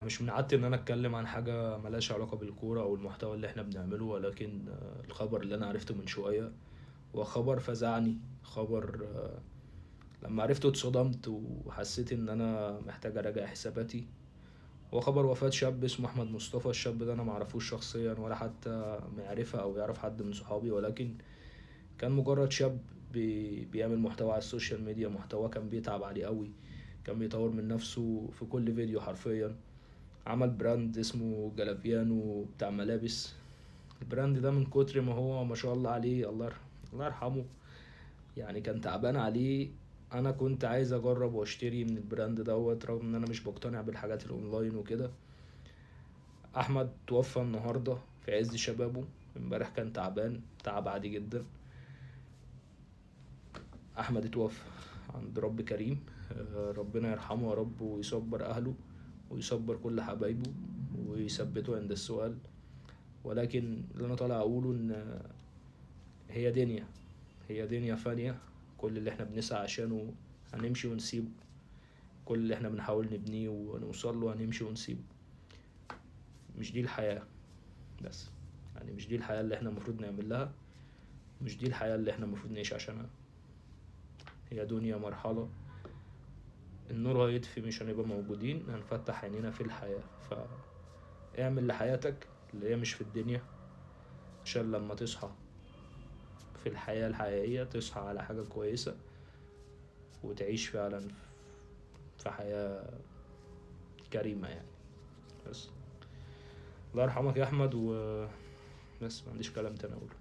مش من عادتي ان انا اتكلم عن حاجة ملهاش علاقة بالكورة او المحتوى اللي احنا بنعمله، ولكن الخبر اللي انا عرفته من شوية هو خبر فزعني. خبر لما عرفته اتصدمت وحسيت ان انا محتاج اراجع حساباتي. هو خبر وفاة شاب اسمه احمد مصطفى. الشاب ده انا معرفوش شخصيا ولا حتى معرفة او يعرف حد من صحابي، ولكن كان مجرد شاب بيعمل محتوى على السوشيال ميديا. محتوى كان بيتعب عليه قوي، كان بيطور من نفسه في كل فيديو حرفيا. عمل براند اسمه جلافيانو بتاع ملابس. البراند ده من كتر ما هو ما شاء الله عليه، الله يرحمه، يعني كان تعبان عليه. انا كنت عايز اجرب واشتري من البراند دوت، رغم ان انا مش بقتنع بالحاجات الاونلاين وكده. احمد توفى النهارده في عز شبابه. امبارح كان تعبان تعب عادي جدا. احمد اتوفى عند رب كريم. ربنا يرحمه يا رب ويصبر اهله ويصبر كل حبايبه ويثبته عند السؤال. ولكن اللي انا طالع اقوله ان هي دنيا، هي دنيا فانية. كل اللي احنا بنسعى عشانه هنمشي ونسيبه. كل اللي احنا بنحاول نبنيه ونوصل له هنمشي ونسيبه. مش دي الحياة. بس يعني مش دي الحياة اللي احنا المفروض نعمل لها. مش دي الحياة اللي احنا المفروض نعيش عشانها. هي دنيا مرحلة، النور هيطفي مش هنبقى موجودين، هنفتح عينينا في الحياة. فاعمل لحياتك اللي هي مش في الدنيا، عشان لما تصحى في الحياة الحقيقية تصحى على حاجة كويسة وتعيش فعلا في حياة كريمة يعني. بس الله يرحمك يا أحمد. وبس ما عنديش كلام تاني أقوله.